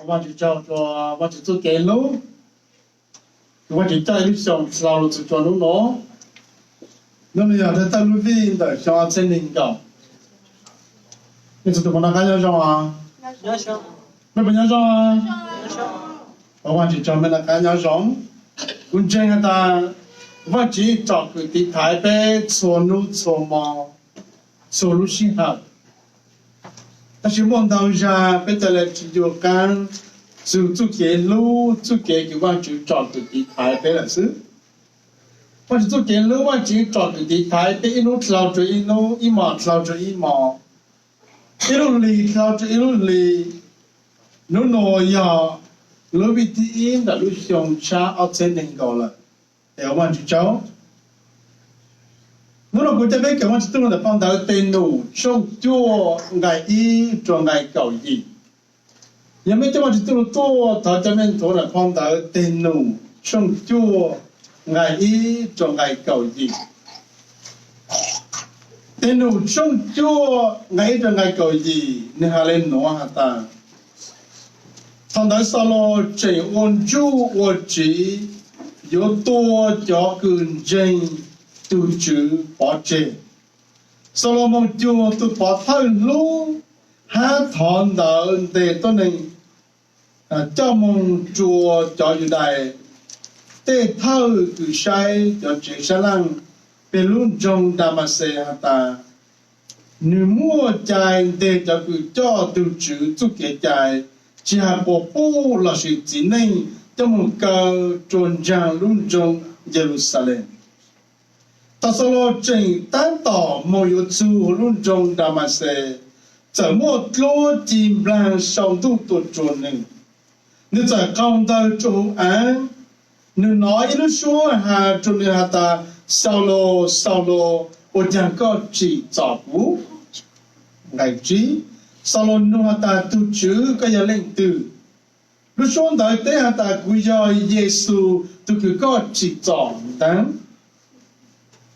我就叫做我就做给路，我就在路上道路就做路喏。那么要在道路边的像森林高，你知道我那干要上啊？要上，那不要上啊？我就专门那干要上，我这个的，我只找个地台北错路错毛，错路信号。但是梦到下，别得来就干，就给路，就给我就找个地台北了是。我就给路，我就找个地台北，一路跳着一路，一毛跳着一毛，一路里跳着一路里，路挪呀，路比第一的路上下二千零高了，哎，我就走。我那国家边给我是东的放到电路，上做爱一做爱搞一，也没这么是东多，他这边做了放到电路，上做爱一做爱搞一，电路上做爱做爱搞一，你还来弄下他，放到沙罗这温住我只有多叫更真。tu chữ bỏ chê Solomon chùa tu bỏ thơ lũ hát thọn đỡ để tôi này cho mong chùa cho dù đại để thơ cứ sai cho chữ xa lăng để luôn trong đà mà xe hạ ta nếu mua chạy để cho cứ cho tu chữ tu kế chạy chỉ hạ bộ bố là sự chỉ nên cho mong cơ trồn trang luôn trong Jerusalem ta solo trình tán tỏ một yếu chú luôn trong đà mà sẽ trở một lô chìm blang song tu tuột chuồn này nếu trở công tơ chủ án nếu nói nó số hà chuồn này hà ta sau lô ô chẳng có chỉ trả vũ ngày trí sau lô nô hà ta tu chữ cái giờ lệnh từ lúc số đời tế hà ta quý do Giê-xu tu cứ có chỉ trả đáng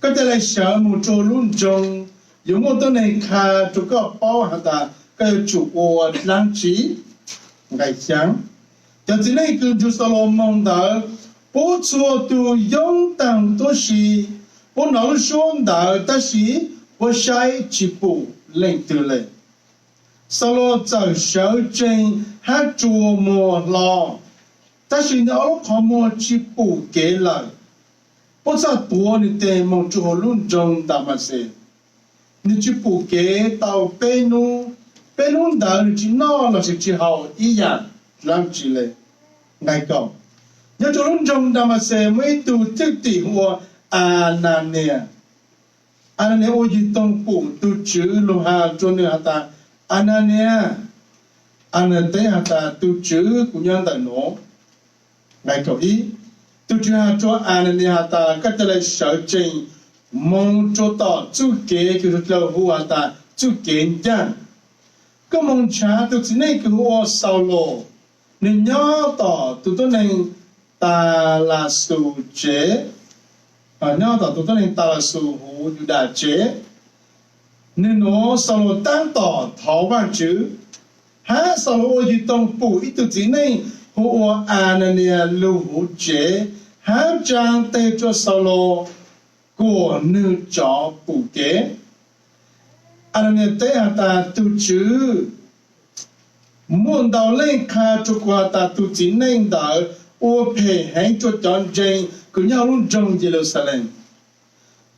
có thể là sợ một chỗ luôn trong những một tuần này khá chủ có bao hạt ta cái chủ của lãng trí ngày sáng cho nên này cứ chủ Solomon đã bố chúa tu yong tăng tu sĩ bố nói xuống đã ta sĩ bố sai chỉ bù lên từ lên Solomon giờ sợ trên hát chùa mùa lo ta sĩ nó có một chỉ bù kế lời bố sa tua ni te mong chu luôn trong đà mà se ni chu pu kế tàu penu đã ni chỉ nó là chỉ hậu ý dạng làm chỉ lệ ngày cầu nhớ chu luôn trong đà mà se mấy tu tích tỉ hoa Anania ô gì tông pu tu chữ lu ha cho ni hata Anania te hata tu chữ của nhân đại nó ngày cầu ý tu chưa cho Anania ta các cái sở trình mong cho tỏ chú kế cái lâu hùa ta chú kế nhang có mong cha tu chỉ này cái hùa sau lô nên nhớ tỏ tu tôi này ta là su chế nhớ tỏ tu tôi này ta là su hù du đà chế nên nó sau lô tăng tỏ tháo văn chữ há sau lô gì tông phủ ít tu chỉ này hùa Anania lưu hù chế hát trang tê cho solo của nữ chó bù kế anh em tế hà ta tu chữ muốn đào lên khá cho qua ta tu chỉ nên đỡ ô phê hãy cho chọn dây của nhau luôn trong Jerusalem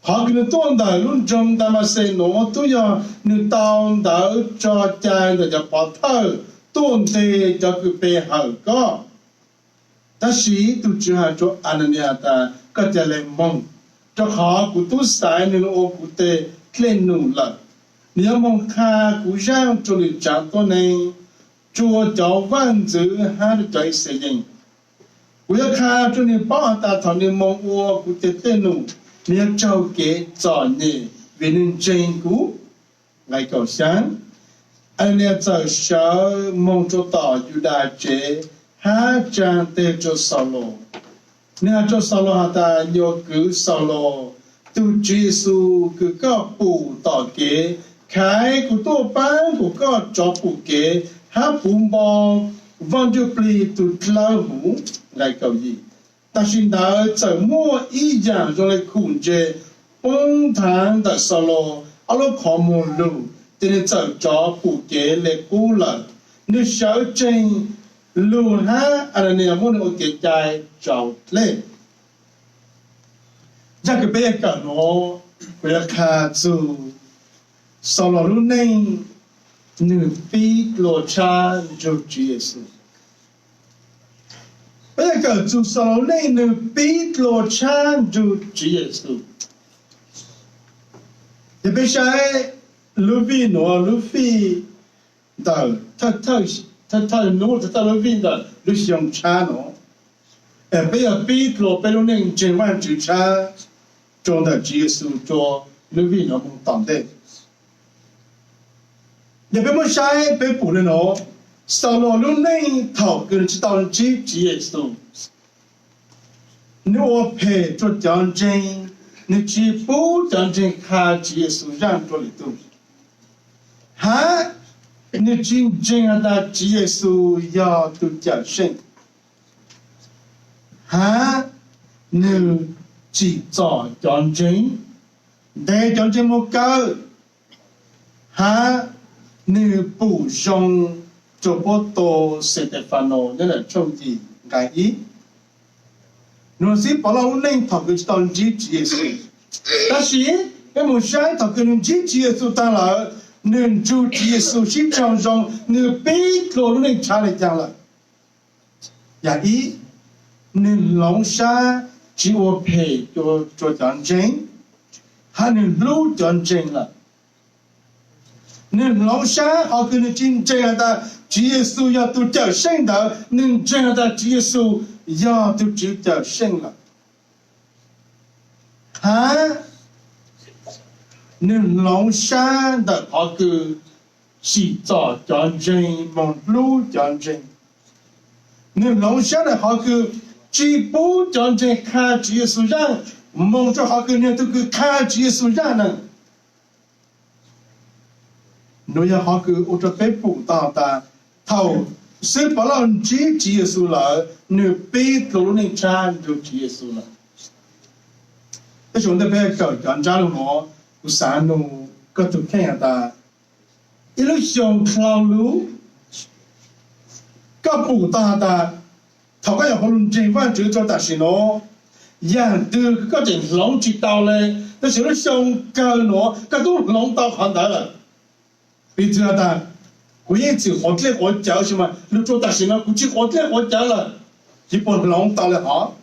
họ cứ tuôn đỡ luôn trong Damascus nó tu do nữ tao đỡ cho trai để cho bỏ thơ tuôn tê cho cứ phê hở có ta sĩ tu chưa hà cho Anania ta có thể là mong cho họ của tu sai nên ô của tê lên nụ lợn nếu mong kha của giang cho lịch trạng tôi này chùa cháu văn giữ hát trời sẽ dành của kha cho nên bảo ta thọ nên mong ô của tê tên nụ nếu cháu kế trò nhẹ vì nên tranh cú ngày cầu sáng Anania ta sợ mong cho tỏ Juda chế hát trang tê cho Saulo nếu cho Saulo hà ta nhớ cứ Saulo tu Giê-xu cứ có bù tỏ kế khai của tô bán của có cho bù kế hát bùm bò 望就被都老虎来搞伊，但是那怎么一样用来控制崩塌的时候，阿拉看不路，等你走着不给来过了，你小镇路哈，阿拉你莫能给在找嘞，这个别个喏，不要看住，少了路内。你比罗差就主耶稣，不要搞做少内你比罗差就主耶稣，特别是路边喏路边的，他喏他路边的路上差喏，不要比罗比罗内千万就差，中的主耶稣做路边喏蒙当的。也别么晒别补了喏，少了路内头跟知道主耶稣，你我陪做讲真，你只不讲真看主耶稣让做里头，哈，你真正的主耶稣要都讲神，哈，你只做讲真，但讲真么够，哈。你不用做不到斯蒂芬诺那个冲击介意，若是把老人头个当主耶稣，但是我们现在跟主耶稣当了，你主耶稣是常常你被老人查来讲了，介意，你老山只我陪做讲真，还你路讲真了。你老山好跟你进这样的主耶稣要都叫圣的，你这样的主耶稣要都只叫圣了，啊？你老山的好个洗澡讲真，忙碌讲真，你老山的好个只不讲真看主耶稣让，忙着好个你都个看主耶稣让呢。侬要好个我这被捕到的，头是不让主耶稣了，你被路人查就主耶稣了。那兄弟别搞讲讲了我，我山路各都看下的，一路上条路，各捕到的，头个要可能真晚就做大事咯，样都各种龙知道嘞，那时候上高咯，各都龙到看到了。你知道的，我也只活来活脚什么，你做大事了，估计活来活脚了，一般龙到了好。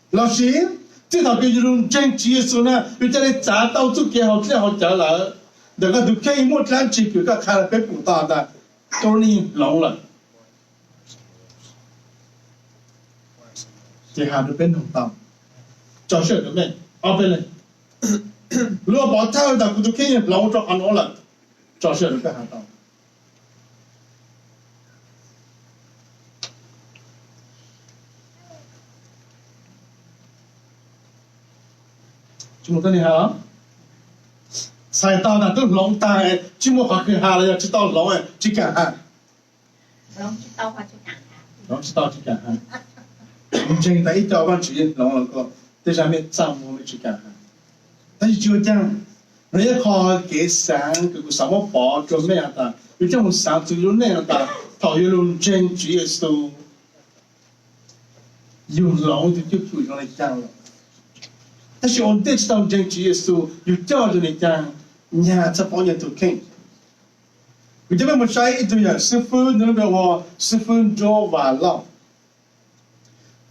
老师，这套给用真主耶稣呢，又在那砸到就给好来好脚了，那个都可以莫单指标个看了被捕到的，都你龙了，这下都变龙到，找谁都没，阿贝嘞，如果把他的都可以龙做安好了。找事都干啥到？怎么跟你好？才到那都龙大哎，怎么还跟下了？要知道龙哎，去干哈？龙知道话去干哈？龙知道去干哈？你真的一条弯直接龙了个，在上面站我们去干哈？但是就这样。人家靠给山个什么包做那样的，有这种山就有那样的，讨厌龙真主耶稣，有龙就不用来讲了。但是我们得知道真主耶稣有叫着你讲，你看这帮人都看。为什么我们说一堆人10分那边话10分钟完了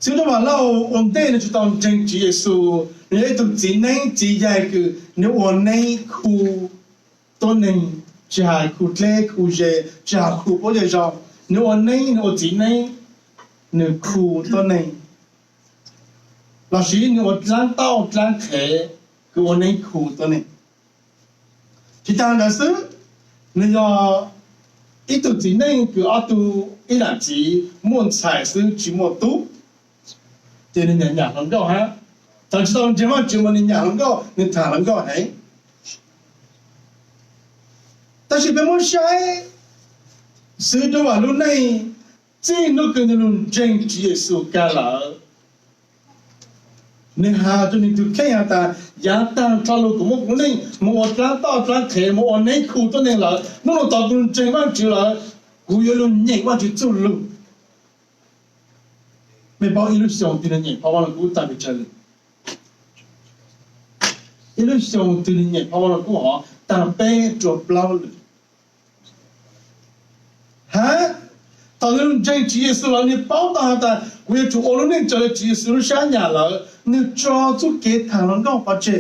？10分钟完了，我们得知道真主耶稣。人家都只能只在个，你我内裤都能加裤内裤些加裤不就说，你我内我只能你裤都能，老师你我转到转开，给我内裤都能，其他的是你要一度只能个阿度一两级莫彩是只莫多，这里人家很高哈。但知道怎么你两个，你谈两个嘿，但是别么说，随着网络内这那个那种政治耶稣干了。你哈就你就看下他，亚当他路como不能，我转到转开，我内裤都能了，那么到不能真完就了，我有路人我就走路，没把一路上对的人，把我了古打不着了，一路上对的人，把我了古好，但白做不了了，哈。到那种真职业是了，你报答他，为主我们这个职业是啥年了？你抓住给他了，搞不着。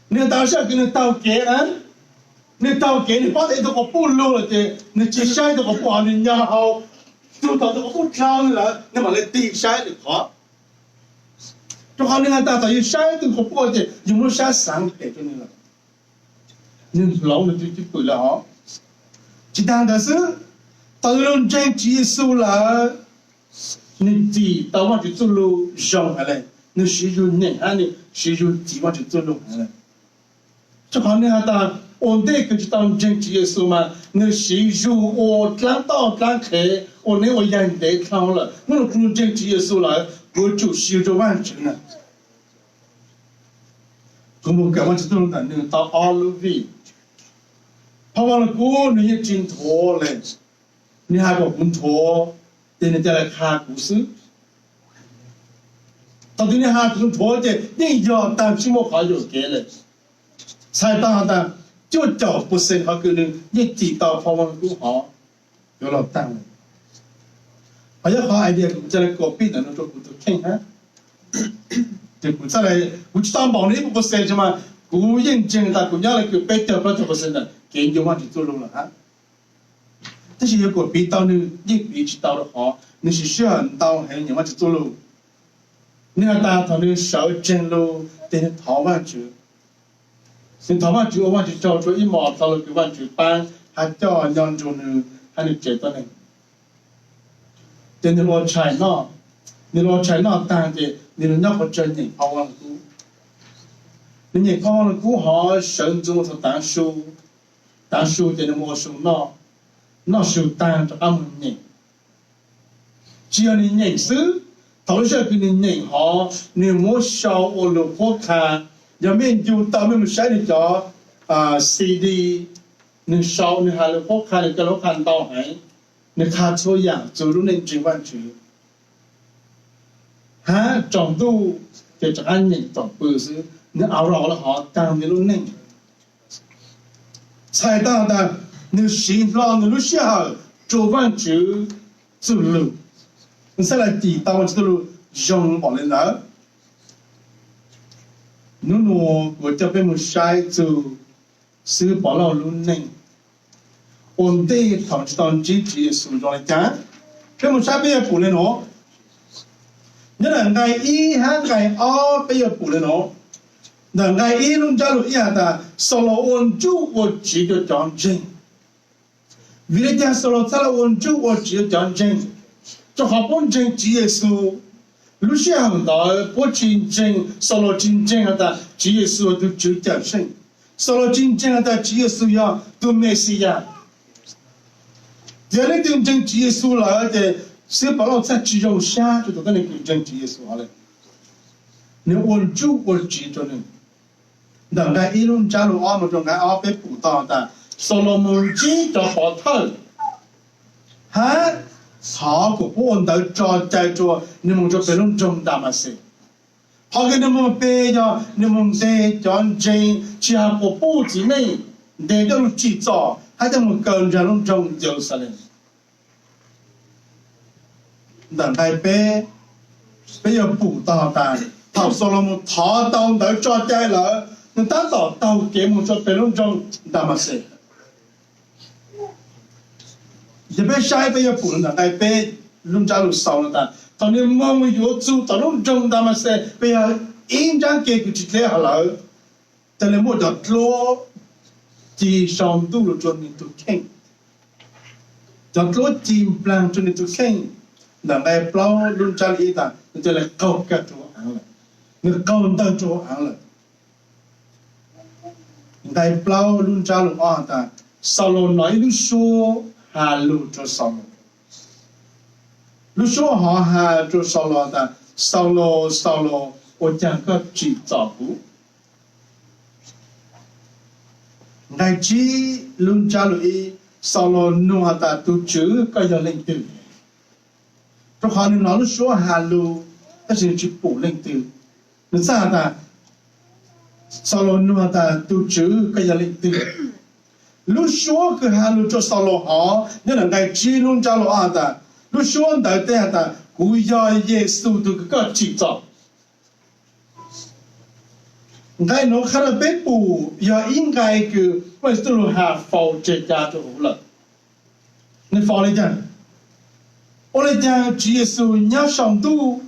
你当下给你到给啊？你到给你把这个不漏了的，你接下来这个不好，你然后就到这个不挑了，你把那地下的好。就好，你看大家有下这个不的，有没有下三陪着你了？你老了就不了哈。其他的是。到那种真结束了，你地到往就走路上下来，你谁就难下来，谁就地往就走路下来。就好你看到我那个就当真结束嘛，你谁就我转到转开，我那我眼袋看了，我不能真结束了，我就谁就完成了。我干嘛就走到那个到阿鲁比，跑完了过你也真脱了。你还个不错，等你再来看故事。到底你还不错的，你要当什么话就给了，才当的就叫不是他个人一提到跑完不好，有了当了。还有好 idea， 再来隔壁的那种骨头看看，这不再来，我去当保你不是什么，古认真的，古家来个白掉不就不是的，给你往去走路了啊。这些如果比到你比起到的好，你是需要到还你往去走路，你要打到你手正路，等你逃完去，你逃完去我往去找出一毛到了给往去搬，还叫两种呢，还能接到呢。等你落菜呢，你落菜呢当的，你人家不真你跑完了股，你跑完了股好，手中头单手等你没收呢。那是当着俺们人，只要你认识，到时候给你认好，你莫笑我老婆看，要面就到我们山里叫CD， 你笑你还老婆看，你给老看到还，你看错样，走路能真完去，哈，长度就是俺人长不是，你熬了好，当你都能，才当的。你心让你路下做完就走路，你再来地当我走路用好了呢。侬我这边么晒走，是把老路能，我们得当当自己手上来讲，这么晒不要补了喏，你能挨一还挨二不要补了喏，能挨一弄家路一样的，少了我就我记得讲真。为了讲说了，咱了温州我只有讲真，这好本真只耶稣，路上到不真真，说了真正的只耶稣都就讲神，说了真正的只耶稣呀都没事呀。这里真正只耶稣了的，是把老在只有下就都跟你真正只耶稣好了。你温州我只着呢，那个一路加入阿姆中间阿被捕到的。所罗门记的宝头，哈，好个不能找在做，你们就不能重大嘛事。好个你们别叫你们在讲真，其他个不之内，那都制造，还得我们跟着弄种就是了。那还别要补到的，他所罗门他到那找在了，那打到给我们做不能种大嘛事。一边下一边要补了，一边弄家路烧了的。当你我们有做到弄中他们是不要一张给个几天好了，但你莫叫做地上度了做你都看，叫做金不让做你都看，那来不弄家里的，你就来搞个做完了，你搞到做完了，来不弄家路啊的，烧了哪一路说。哈路做什么？你说好还就扫罗的，扫罗，我讲个制造部。ngày chi luôn trả lời sau lo nô ta tu chữ cái giờ lên từ trong họ nên nói số hà lu cái gì chỉ bổ lên từ nó sao ta sau lo nô ta tu chữ cái giờ lên từ lúc số cái hà lu cho sau lo họ nên là ngày chi luôn trả lời ta lúc số đại thế ta cúi giờ Giêsu tu cái chỉ造ngày nó khá là bé bù giờ in ngày cứ bây giờ nó hạ phao chết ra cho hủ了你phao来讲我来讲主耶稣你上度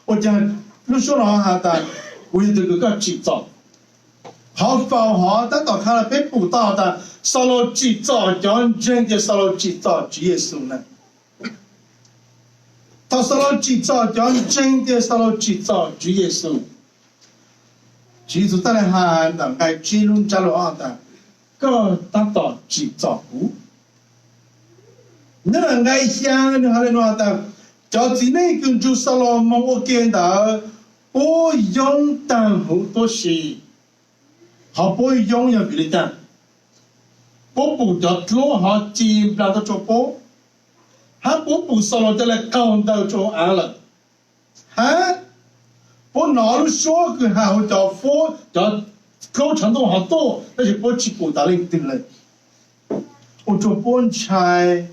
我讲你说了哈的为这个制造好phao好但到看了bé bù到的sau đó制造讲真的sau đó制造主耶稣呢他sau đó制造讲真的sau đó制造主耶稣chỉ số ta là hàng đẳng cái chi luôn trả lời ta có tác động chỉ造cũ nếu là ngày sáng nếu hay nói ta cho chỉ này cũng chú sao lo mong ok đó bố dùng tăng hữu tốt gì họ bố dùng như vậy đó bố bù cho lúa họ chìm ra cho bố họ bố sao lo cho là cao đầu cho ăn là hả bố nói số cái hào cho phố cho câu程度好多，但是不去不打领定了。我做本菜，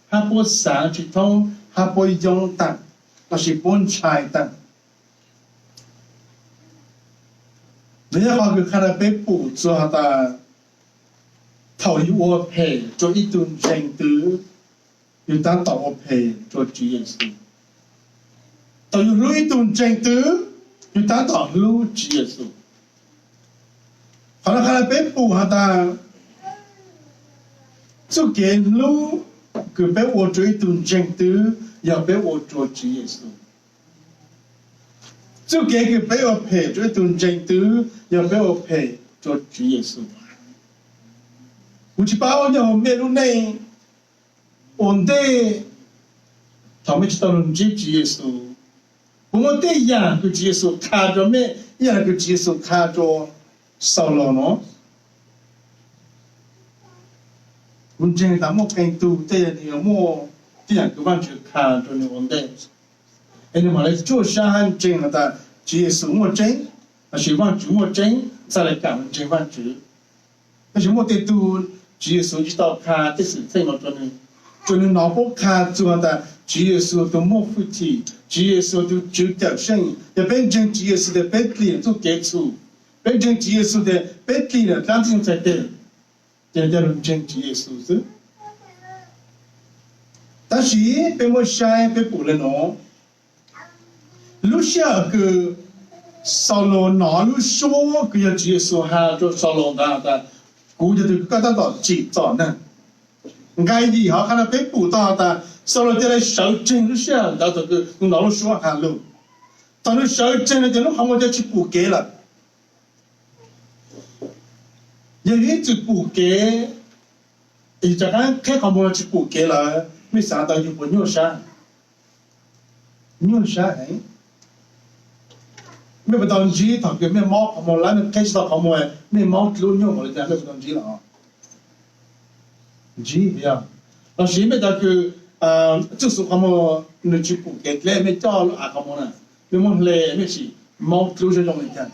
还不上去通，还不用单，那是本菜单。人家话个看到被捕做下的，头一我赔做一顿人头，又当到我赔做主耶稣，头有一顿人头。就达到路主耶稣，好了，看了被捕下的，就给路，就被我追顿正途，要被我做主耶稣，就给个被我陪追顿正途，要被我陪做主耶稣。我去把我要面路内，我的，他们知道了主耶稣。我们对样个接受看着没，样个接受看着少了喏。我们这咱们跟读的你么，这样个完全看着你我们的，哎，你嘛来做山这样的接受我真，那是完全我真，再来讲真完全，那是我得读接受知道看这是怎么做呢？做你脑部看做的。主耶稣的莫夫体，主耶稣的主导性，也变成主耶稣的别里做接触，变成主耶稣的别里的当中在的，这叫认真主耶稣是。但是被我晒被捕了喏，路下个扫罗拿路说个要主耶稣还做扫罗的，估计都搞到制造呢。ngày gì họ khả năng被捕到的，sau đó lại sợ chân lúc sau đó từ cái nó số hàng luôn, tao nó sợ chân là nó không có chỉ捕kế là, giờ những chỉ捕kế, thì chắc chắn cái không có chỉ捕kế là, mới sáng tạo những bộ nhiều sa ấy, mới bắt đầu chỉ thằng cái mới móc không có lại mới cái sao không có, mới móc luôn nhiều rồi thì mới bắt đầu chỉ là chỉ vậy,老师没得个就是他们那去补给来没叫啊他们呢，他们来没是毛都是这种的，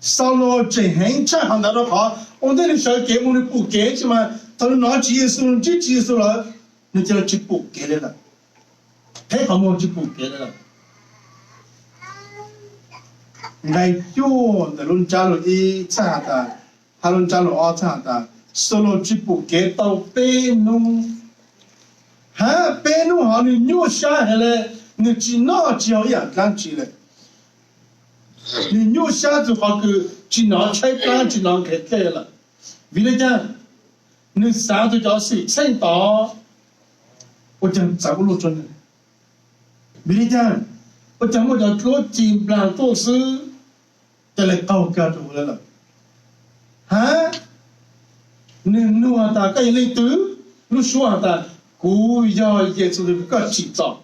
扫罗真很差很大的好，我那里小给我们补给去嘛，他说拿几数就几数了，那就去补给来了，太他们去补给来了，来就那轮加入一差的，还轮加入二差的。solo chỉ phụ kế tàu bê nung hả bê nung họ nên nhô xa hay là nên chỉ nó chỉ họ养đang chỉ là nên nhô xa thì họ cứ chỉ nó chạy plan chỉ nó cái thế là vì thế chứ nên sáng tôi cho sự tranh tỏ tôi chẳng sao có lộ chuẩn vì thế chứ tôi chẳng có cho lối chìm plan tổ sư cho lại cầu cao rồi là hả nên nuôi ta cái linh tứ, nuôi số ta 古要耶稣的个制造，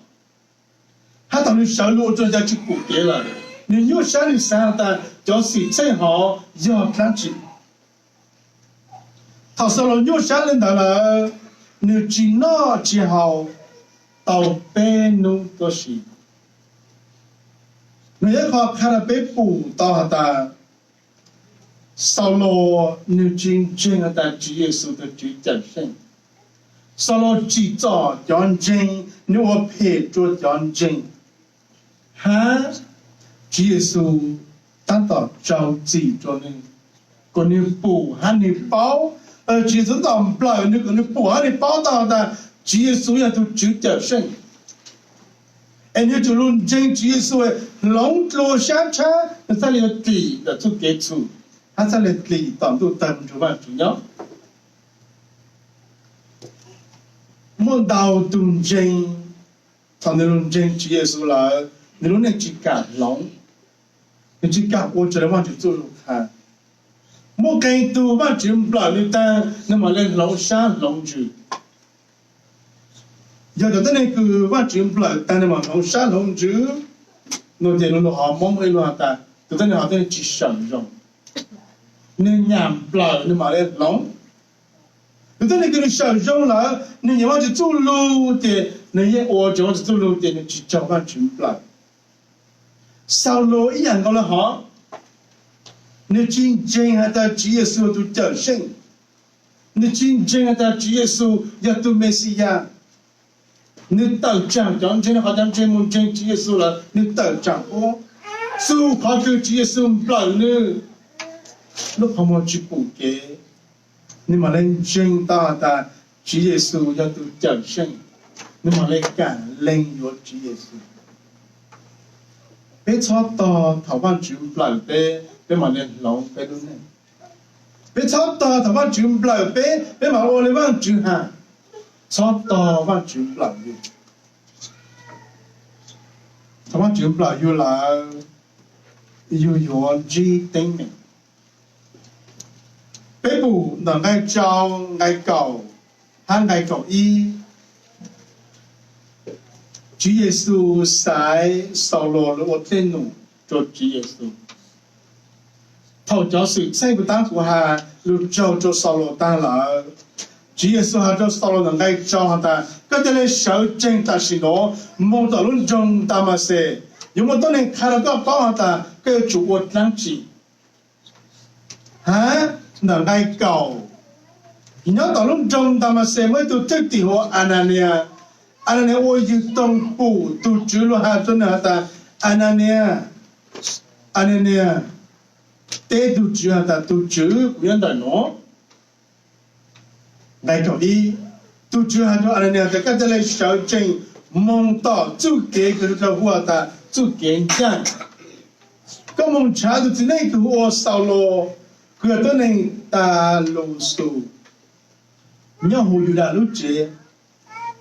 他当你小路中间去古别了，你又想你想的，就是正好要干净。他说了，又想人到了，你只那只好到北路都是。你要靠看到北部到的，扫罗你真正的主耶稣的主角性。扫罗制造战争，你我陪着战争，哈，主耶稣当到着急着呢，个你补哈你包，其实到不了你个你补哈你包到的，主耶稣要都主角性，你就论真主耶稣的龙落下车，那这里有地的做给出，他这里地当都等着嘛主要。莫到东京，他那种真主耶稣了，那种那只赶龙，那只赶我只能往去走路看。莫跟都往去不了你单，那么那龙山龙主，要到那个往去不了单，那么龙山龙主，那点那好忙没乱单，到那好像只上容，那伢不了那么那龙。有的那个小众了，你往去走路的，那些我就往去走路的，你去交换全不来。扫罗一样搞得好，你真正还在主耶稣都得胜，你真正还在主耶稣要都没事呀。你到讲讲真的好像真梦真主耶稣了，你到讲哦，所靠着主耶稣不来呢，你怎么去补给？你们能真大的主耶稣要都得胜，你们来感恩有主耶稣。别吵到台湾主不来别嘛来老别都呢。别吵到台湾主不来别嘛我来往主哈，吵到往主不来的。台湾主不来又来又有指定名。北部能爱教爱教，还爱教医。主耶稣在扫罗的我天路做主耶稣，头就是这个当初还路教做扫罗当了，主耶稣还做扫罗能爱教他，个这类小正但是咯，冇到论中大嘛些，有冇多人看到个讲他个主我当起，啊？能爱教，然後到攏中他們社會都特地和安那尼亞我要東部都主路下做那的安那尼亞，得都主下的都主不樣的喏，愛教伊都主下做安那尼亞的，個這類小鎮夢到就給個個話的就給講，個夢查都只那個我掃羅。佢都能打路數，你要好有打路者，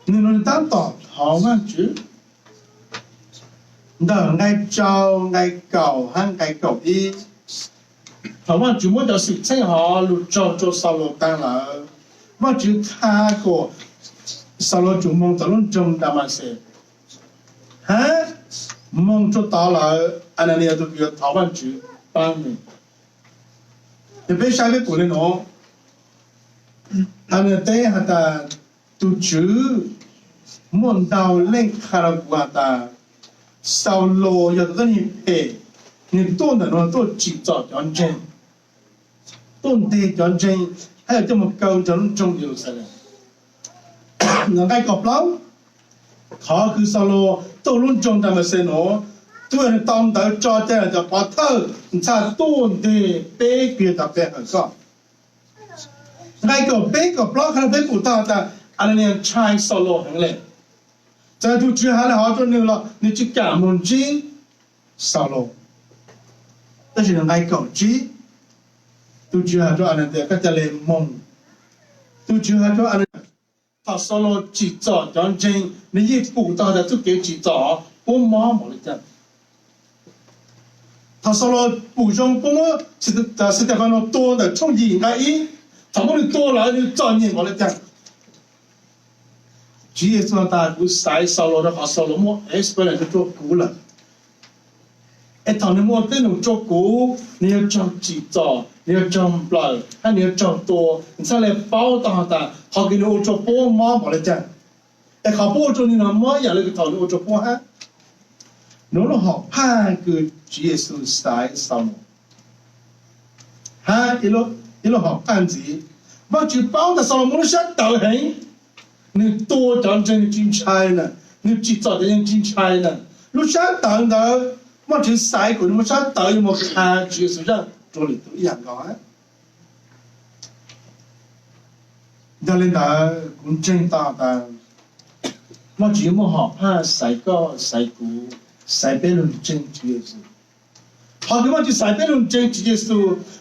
你能打到好嘛住？你愛教愛教還愛教伊，好嘛住我就是正好路做掃羅當了，我就看過掃羅做夢到攏中大嘛些，哈夢做到了，安那尼亞都叫好嘛住幫你。特別下邊過嚟喏，安那底下ta tu chữ môn đào lên Karaguata sau lô giờ tôi nhìn hệ nhìn tôn là nó tôi chỉ cho chọn trên tôn tê chọn trên hay là cho một câu cho nó trong điều sao nó ngay cọp lắm khó cứ sau lô tôi luôn trong ta mà xem nó tôi là tông tới cho thế là cho quá thơ cha tôn tê bê kia tập bê ở con ngay cọp bê cọp lắm hay là bê của ta anh em trai solo hàng lệ在都只还好做牛了，你去干门机少了，但是人爱搞机，都只还做安尼的，个叫来蒙，都只还做安尼，他少了制造讲真，你一步到的就给制造，我妈冇得讲，他少了补充不么，是的讲了多的冲击应该一，他们的多了就造孽冇得讲。主耶稣大古晒扫罗的好扫罗莫，本来就做古了。头你莫对侬做古，你要做制作，你要做不来，你要做多，你才来包到的，好给你我做波马冇来讲。好波做你那么样那个头你我做波哈，侬侬好怕个主耶稣晒扫罗，哈一路好判子，我就包的扫罗莫想倒很，你多讲真的精彩呢，你制作的人精彩呢，你想倒的。我就晒过，我想倒有冇看，就是让做里都一样高啊。那领导公正大的，我只冇好怕晒高晒股晒别人正就是。好的，我就晒别人正就是，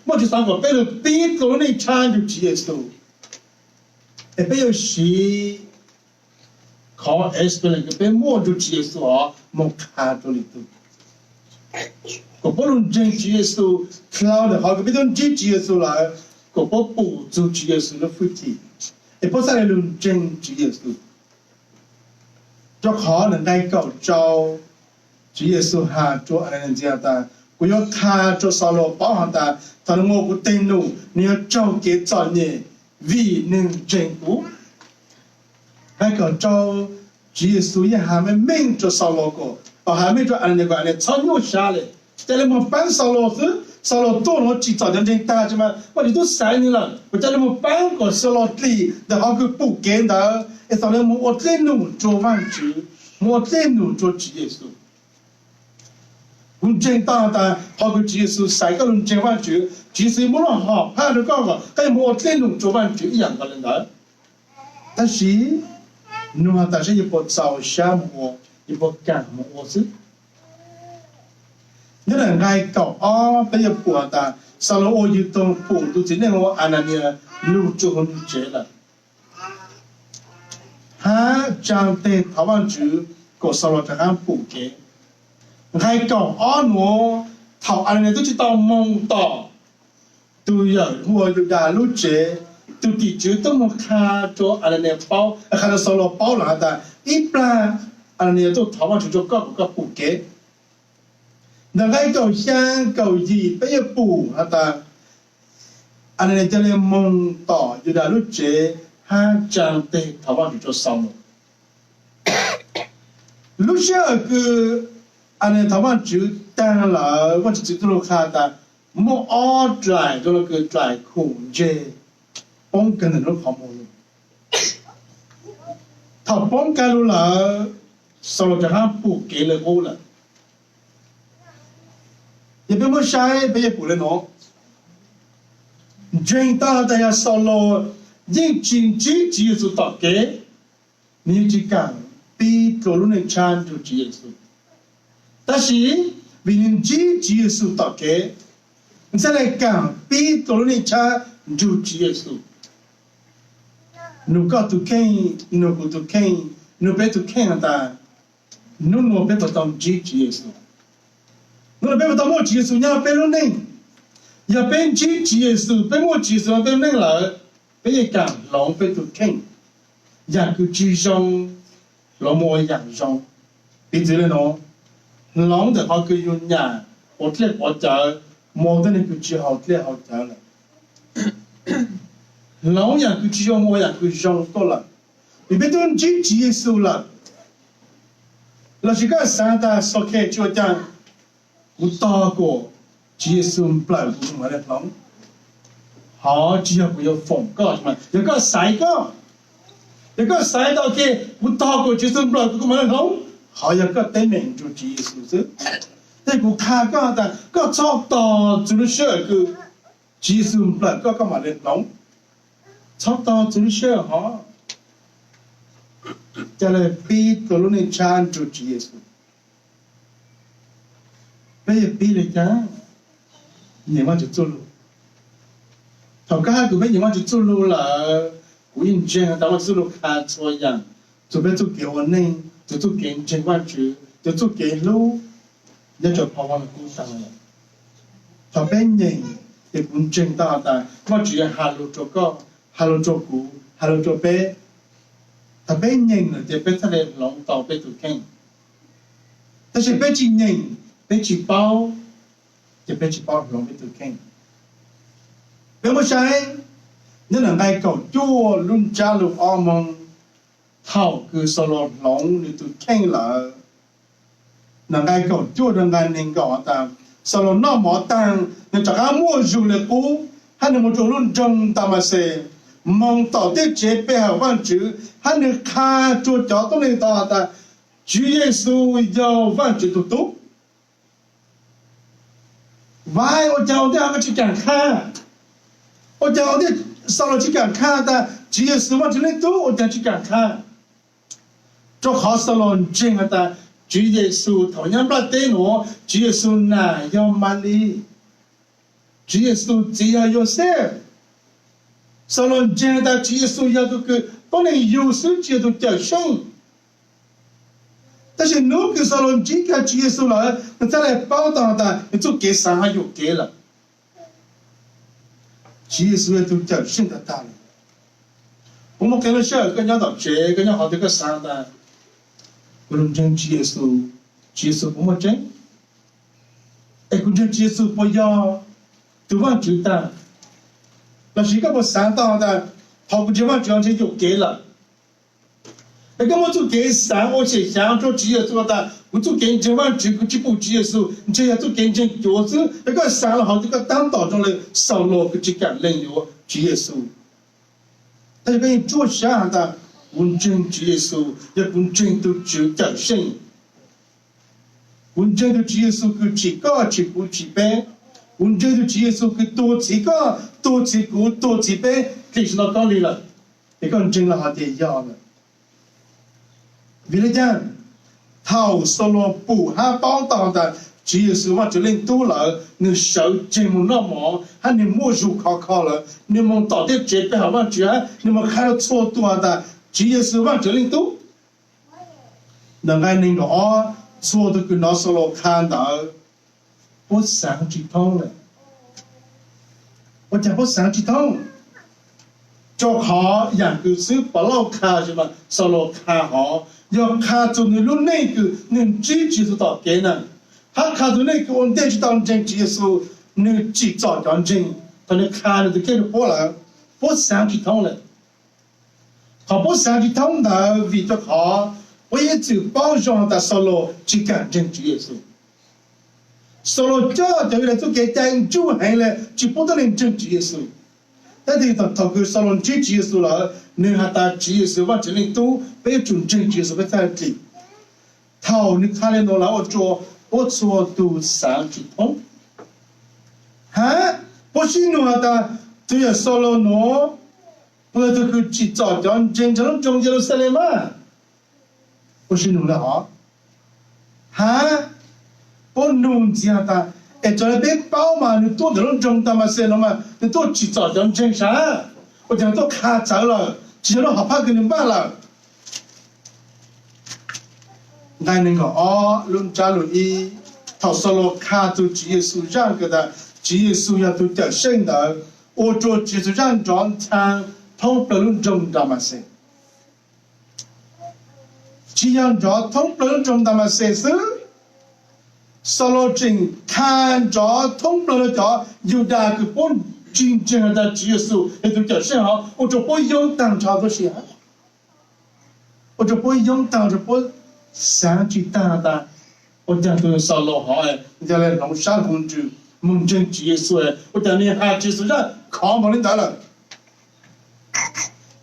我就上个别人比过你差就就是。也不要是考 S 别人个别莫就就是啊，冇看做里头。个不论真主耶稣，靠的好个别种真主耶稣来，个不补助主耶稣的福气，也不是来论真主耶稣，就可能来搞招主耶稣哈做安人家的，我要他做扫罗包含的，他能我不登录，你要招给造孽，为能真古，来搞招主耶稣也还没命做扫罗过。还没做安那个安尼，草牛下来，在那么搬扫罗时，扫罗多罗几早点点大什么，我哋都3年了，我在那么搬过扫罗地，然后佢不给的，一扫罗我再努做完主，我再努做主耶稣。我真大的，好个主耶稣，3个人做完主，其实冇人好，怕就讲个，跟我再努做完主一样个人的。但是，但是一不早下我。一波干么我是，你能爱搞啊？不要播的，上了我就当播，都今天我按那里录就很绝了。他将对台湾主搞上了这样播给，爱搞啊我，台湾人都知道梦到，都要我有点录这，都地就都没看着按那包，看到上了包拿的，一般。安尼做台湾就做各个补给，那个搞香搞义不要补，啊的，安尼叫你梦到有点路这，他讲的台湾就做上了。路下个安尼台湾就当了，我就做看的，莫二转做那个转空这，帮跟人都好么了，他帮干了。扫罗这样补给了我了，也别莫晒，别补了喏。真大的呀，扫罗因经济只是到给，你就讲比多罗人强就只是，但是为人经济是到给，你再来讲比多罗人强就只是，如果都看，如果都看，如果都看的。侬莫别不当主耶稣，侬别不当我耶稣，你要别弄人，要别主耶稣，别我耶稣，别弄了，别讲狼别都听，养个鸡上，老莫养上，别这了喏，狼的好个用呀，我这好找，莫的那个鸡好这好找了，狼养个鸡上，我养个上多了，你别当主耶稣了。老是个三大说开就讲，我打过，接受不了不买来弄，好，只要不要放告什么，有个晒个，有个晒到给我打过接受不了不买来弄，好有个对面就接受是，但我看个的个找到做了小个，接受不了个干嘛来弄，找到做了小哈。叫来比多罗人强就主耶稣，比来讲，你们就走路，头家嗰边你们就走路了，我认真，但我走路看错样，做别做给我呢，就做给真关注，就做给路，一就跑往古上了，头边人也不真大的，我只要下路做个，下路做古，下路做别。他被人了，就被他的龙刀被毒看。但是被几人，被几包，就被几包龙被毒看。别么想，你能爱搞多论家路澳门，好个说了龙你都看了，能爱搞多人爱能搞的，说了那么当，你这个莫入了股，还能么做论中大么些。梦到的这背后万主，还能看着交通的大的，主耶稣要万主都读。喂，我讲的那个去敢看，我讲的上了去敢看的，主耶稣万主的读，我讲去敢看。这好上了真的，主耶稣同样不对喏，主耶稣那要满力，主耶稣只要有些。上了真的，主耶稣要这个不能有时节都掉身，但是如果上了这个主耶稣了，你再来报道的，你就给伤害又给了，主耶稣都掉身的道理。我们跟了小跟人到这个人好这个伤的，我们真主耶稣不么真，哎，我真主耶稣不要，都忘记的。那是一个不上当的，跑过去嘛，这样就给了。那个我就给上，我去想着职业做的，我就给这完这部职业书，你这样就给这角色，那个上了好这个当当中的少了个这个人有职业书，但是跟你做下的文正职业书，也文正都就叫生，文正的职业书个几个几步几倍。文正的职业书个多几个多几股多几倍，这是到道理了。你看真了好点要了。为了讲，他说了不还报道的职业书嘛，就能多了，你手这么那么，还你莫入考了，你们到底这边好嘛？主要你们看了错多的职业书嘛，就能多。能爱那个啊，错的跟那说了看到。不想去通了，我讲不想去通，就好两个是不老看什么，少老看好，要看着你路那个能自己知道给呢，他看着那个我们带去当真结束，你制造当真，他你看了就给你过了，不想去通了，他不想去通的为着好，我也就包装的少老去干真结束。说了这对了，就给单就还了，就不得能挣职业数。但是他个说了这职业数了，你还打职业数，我这里都被准挣职业数被在这。他你看了弄了我做都上去通，哈，不是弄的，就要说了弄，不这个制造掉真正中间的事了嘛，不是弄的哈，哈。不弄这样的，哎，这里边包嘛，你多的人中的嘛，是了嘛，你多制造点真啥？我讲都卡着了，只了好怕给你办了。那那个哦，论家论一，他说了卡住职业书让个的，职业书要都掉身的，我做就是让装仓通不论中的嘛是，这样着通不论中的嘛是。说了真看着通不了着，有那个不真正的职业书，也都叫什好，我就不用当朝的些，我就不用当着不想去当的，我讲都说了好哎，你讲来农山公主梦真职业书哎，我讲你还职业书上考不能得了，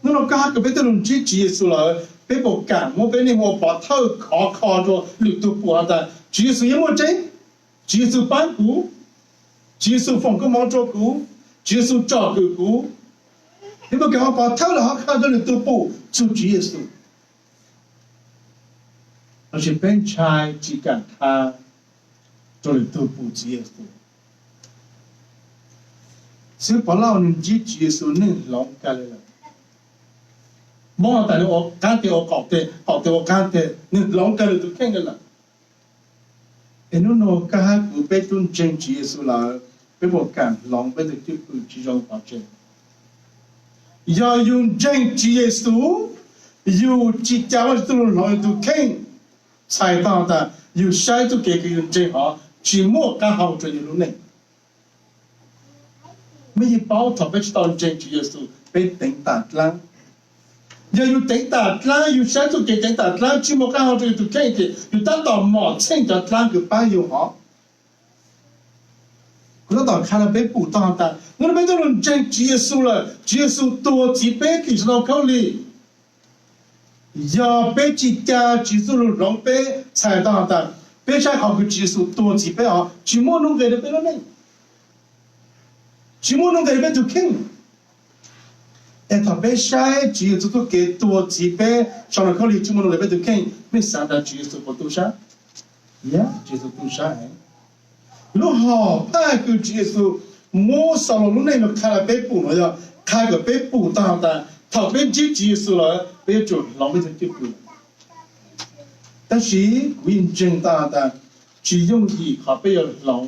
那么刚个别的农职业书了，别不干，我别你我把头考着，你都不的。职业书也没真，职业书办股，职业书放个忙做股，职业书照顾股，你不给我把头了好看着你都不做职业书，而且本差只敢看，做的都不职业书，所以把老人职业书能弄干了。莫但我刚才我搞的，好的我刚才你弄干了都看见了。no kahak upetun chen chi sula bebo kan long be de tu chi jong pa chen ya yun chen chi su 有几家我都老都看，才到的有谁都给个人最好，寂寞刚好这一路内。ไม่ใช่เป้าถอดไปตอนเจนจีเยซูเป็นเต็งตัดล้างอย่าอยู่เต็งตัดล้างอยู่ใช้ตัวเก่งเต็งตัดล้างชิโมก้าเขาจะอยู่แค่เดียวอยู่ตั้งต่อหมอเช่นจะล้างคือป้าอยู่หอคุณต้องต่อคาราเบปูต่อตาเงินไม่ต้องลงเจนจีเยซูเลยจีเยซูตัวจีเป้กี่เราเขาเลยอย่าเป้จีจ้าจีซูลงเป้ใส่ต่อตาเป้ใช้เขาคือจีเยซูตัวจีเป้อ๋อจีโมนุ่งเกลือเป้แล้วนี่จิ莫弄个一边就看，他被晒，只有做给多几杯，上了口里จิ莫弄个一边就看，没啥的只有做不多啥，呀，只有多啥哎，如好怕个只有莫上了路那个开了杯布了呀，开个杯布当当，他被只有了，别做浪费就不了，但是认真当当，只用意他被要浪。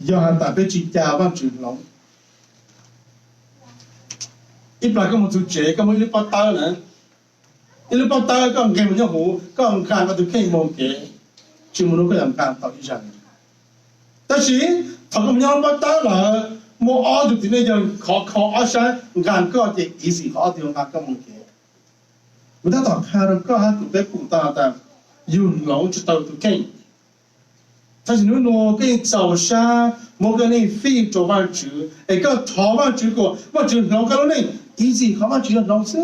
do hắn ta biết chỉ cha văn chữ lòng ít là có một thứ chế có một lúc bắt tay nữa ít lúc bắt tay có một cái một nhóc hũ có một cái mà tôi khen một cái chỉ một lúc cái làm càng tạo đi rằng但是他个nhóc bắt tay là một ở được thì này giờ khó ở sáng càng có cái ý gì khó thì càng có một cái người ta tạo khai rồi có hắn tụi bé phụ ta dùng lòng cho tao tụi khen但是侬跟早上莫跟你非做完主，一个逃完主个，我就弄个了你，一直好嘛就要弄死。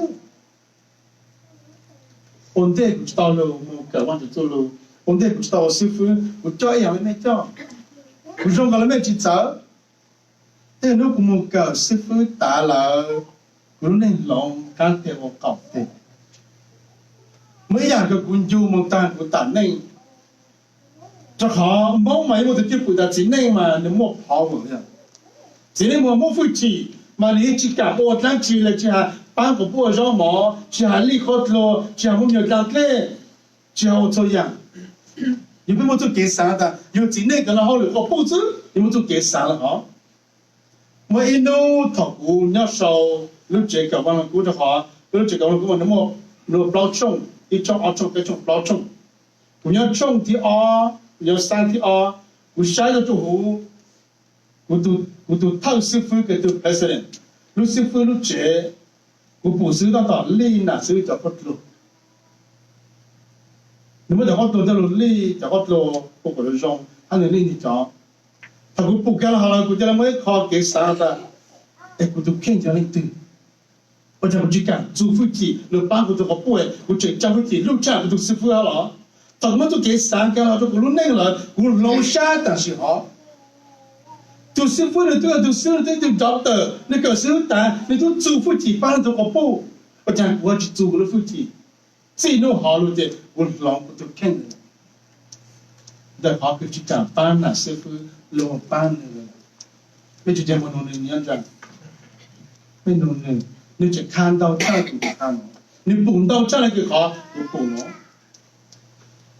我们不知道了，我搞完就做了，我们不知道师傅，我教一样没教，我弄个了没去找，但如果我搞师傅打了，我那弄刚给我搞的，每样个工作我当我打那。จะขอมองไหมว่าจะเก็บปุ๋ยแต่จีนมาเนี่ยมั่วพอเหมือนกันจีนมั่วฟุ้งจีมาเนี่ยจีกับโอตั้งจีเลยจีฮะปั้นกับพวกเราหมอจีฮะลีคอตโลจีฮะมุ่งอยู่กลางเล่จีฮะโอโซยัง有没有做给啥的？有จีน跟了好了，我不知有没有做给啥了哈？我一弄头骨要烧，你这个完了骨的话，你这个完了骨那么那不老重，一重二重，一重不老重，我要重的啊。有三天啊，我下了之后，我都汤师傅给都拍摄了，陆师傅陆姐，我不是到累那时候就不了，你们在好多在路累，在好多不过的种，还能累你讲，他不干了好了，我叫他们考给啥的，哎，我都看见了对。我讲不去干，做飞机，那班我都好不哎，我这教飞机，路站我都师傅好了。他们都给三个了，都不弄那个了，我楼下的时候，都师傅的都是都找的，那个时候单，你都租飞机，反正都好不，我讲我去租了飞机，最弄好了的，我老我都看着，在跑过去讲班呐，师傅老班那个，没就这么弄的，你要讲，没弄的，你只看到这个看了，你碰到这个好，我碰了。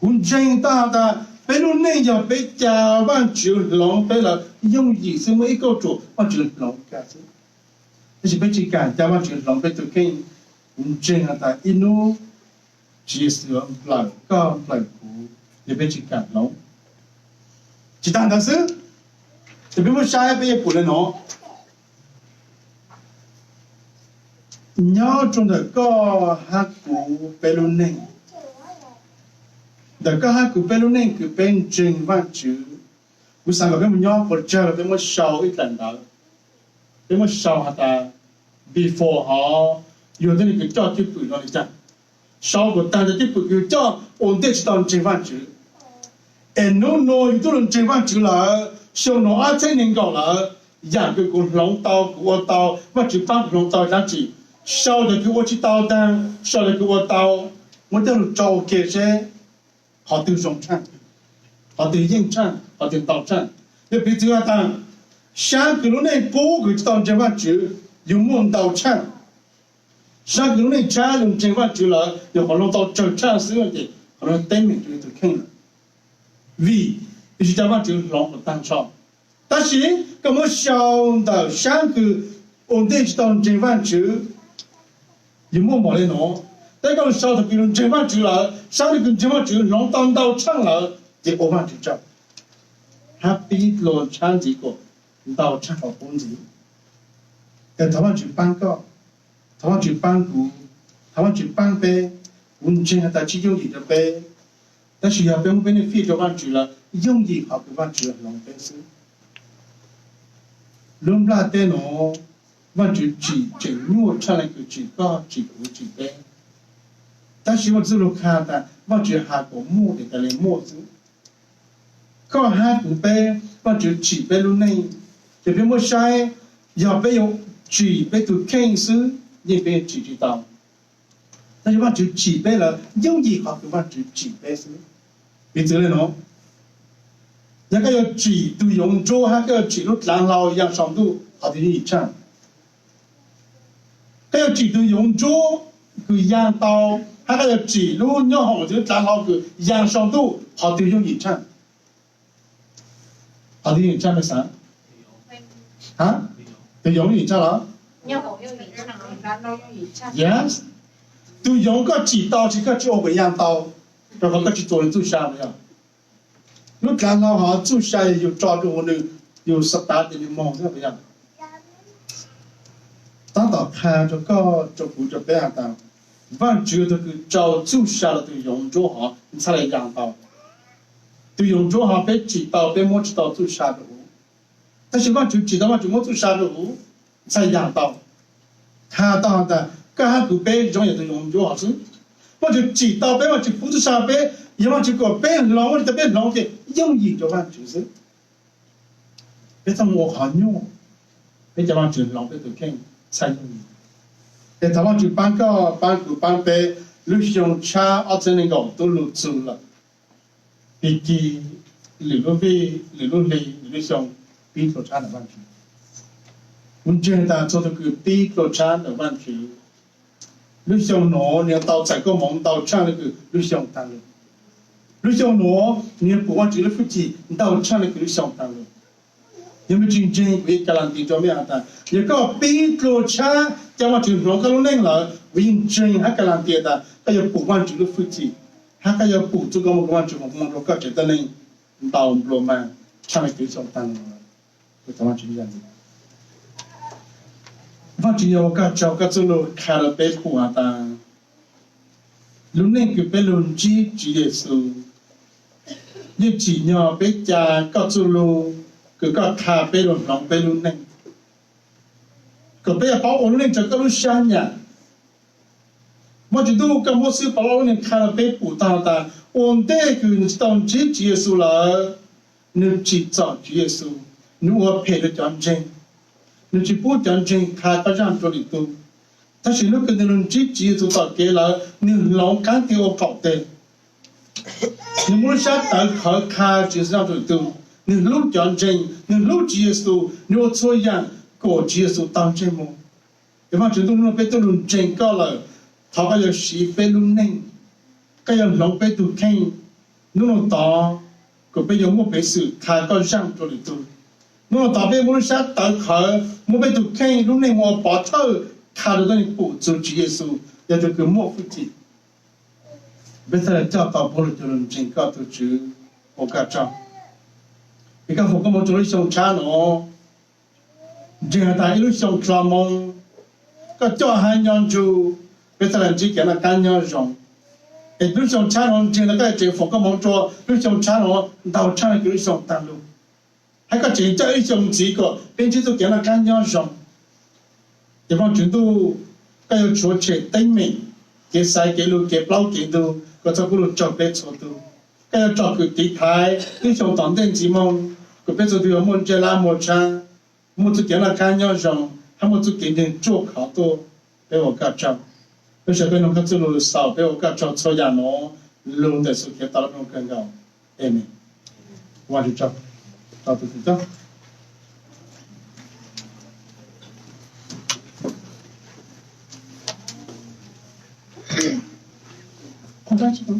我真大的，被路那家被家万就浪费了，用意是每一个做，我就浪费了。但是被这干家万就浪费就看，我真的，一路只是来搞来苦，也被这干浪。其他的是，这边我下一辈也不能弄。你要种的搞还苦被路那。แต่ก็ให้กูเป็นลูกนี่กูเป็นจริงว่าจื้อกูสั่งกับเป็นมันย่อปวดเจอเป็นมันเช้าอีกหลังดาวเป็นมันเช้าหาตา before หออยู่ที่นี่กูจ่อที่ปุ๋ยนอนจังเช้ากูตาจะที่ปุ๋ยกูจ่อโอนเด็กตอนจริงว่าจื้อเอ็นโน่อยู่ตัวจริงว่าจื้อละช่วงโน่อาเจนิงก่อนละอยากกูหลงเตากูว่าเตาว่าจื้อปั้งหลงเตาจังจีเช้าเด็กกูว่าจีเตาดังเช้าเด็กกูว่าเตามันจะจ่อเกษhọ từ rộng trang, họ từ yên trang, họ từ tàu trang. Nếu bây giờ ta sáng cái lúc này cố cái tàu trên văn chữ dùng môn tàu trang, sáng cái lúc này cha dùng trên văn chữ là dùng họ làm tàu chờ trang sử dụng gì, họ làm tên mình chữ từ khen. Vì cái trên văn chữ lòng được tăng sau. Ta chỉ có một sau tàu sáng cái ổn định tàu trên văn chữ 有么毛的喏，但讲烧的比如这么久了，烧的跟这么久，龙当到唱了，就我们就叫，他比罗唱几个，到唱好工资，跟他们去办告，他们去办股，他们去办呗，我们今天在其中一个呗，但是要被我们的非洲办住了，用意好给办住了龙呗是，龙不拉的喏。万就只牛唱那个只高只苦只悲，但是我只路看的，我就下个木的个来木子，搞下个悲，我就只悲路内，这边我晒，要被用只悲都看死，也被只知道，但是我就只悲了，用意好个我就只悲死，你知道喏？那个要只都用做，那个只路蓝老一样上度，好的一唱。cái chỉ từ dùng chỗ cứ giang tàu hay cái chỉ luôn nhau họ chứ làm họ cứ giang xong tu họ từ dùng gì chăng họ từ dùng chăng là sao hả từ dùng gì chăng đó yes từ dùng có chỉ tàu chỉ có chỗ cái giang tàu rồi có chỉ做做下没有lúc làm họ做下有抓住我的有start的梦怎么样当到看这个这股这边的，万觉得个照就下了对用着哈，你才来养到，对用着哈别知道别莫知道就下的路，但是万就知道万就莫就下的路，才养到，看到的，干哈不别容易的用着哈是，我就知道别我就不是下别，因为这个别浪我这边浪的用意就万就是，别他我好用，别叫万就浪别都看。才用。แต่ถ้าว่าจุดบ้านก็บ้านกูบ้านไปลูกชงชาเอาเจริญก่อนตัวลูกจูละปีกีหรือลูกวีหรือลูกลีหรือลูกชงปีตัวชาในบ้านคือมันเจอตา做的คือปีตัวชาในบ้านคือลูกชงหนอเนี่ย到在个梦到唱那个ลูกชง当了ลูกชงหนอเนี่ย不管จุด了附近你到唱那个ลูกชง当了因为真正为格兰地做咩啊？一个比罗车，叫我就弄个路弄了，为真还格兰地的，他要不管这个附近，他要不这个我管这个我们搞这个呢，到罗曼上来给上单了，就怎么这样子？我今天我搞找个走路开了北湖啊的，路那个北路机也是，你今年北家搞走路。cứ có thà bê luôn lòng bê luôn này cứ bây giờ bảo ổn lên cho các lúc sáng nhà mà chỉ đâu các mối sự bảo ổn lên khá là bê phụ ta ổn thế cứ tao chỉ Giêsu là nếu chỉ cho Giêsu nếu ở phê được chọn trên nếu chỉ bố chọn trên khá có rằng cho đi tu ta chỉ lúc cái nên chỉ Giêsu tạo kế là nếu lòng cán tiêu cọc tê nếu muốn sát tới khởi khá Giêsu cho đi tu你路讲真，你路接受，你我错样，我接受当真么？因为这东西被都论真高了，他个要是被论能，个要浪费都看，你弄到，个被要我被事，他个上做里头，我大被我下到考，我被都看，你能我把头看到你不做接受，要这个莫负责，别再叫到不了就论真高都就我干仗。你看，我跟我做的上茶喏，这样大一路上抓梦，个叫汉阳州，别再来只见那干阳上，哎，路上茶喏，这那个这我跟我做路上茶喏，到茶那个路上单路，还个这叫一上几个，并且都见那干阳上，地方全都个要做车对面，给晒给路给包给都，个这个路做别错都，个要做个地台，路上当电子梦。个别做对我们这拉莫山，我做点了干鸟上，他们做点点做好多，被我搞着，有些被侬个做路少，被我搞着错呀喏，路的时候到了侬更高，哎没，我就找对找。好多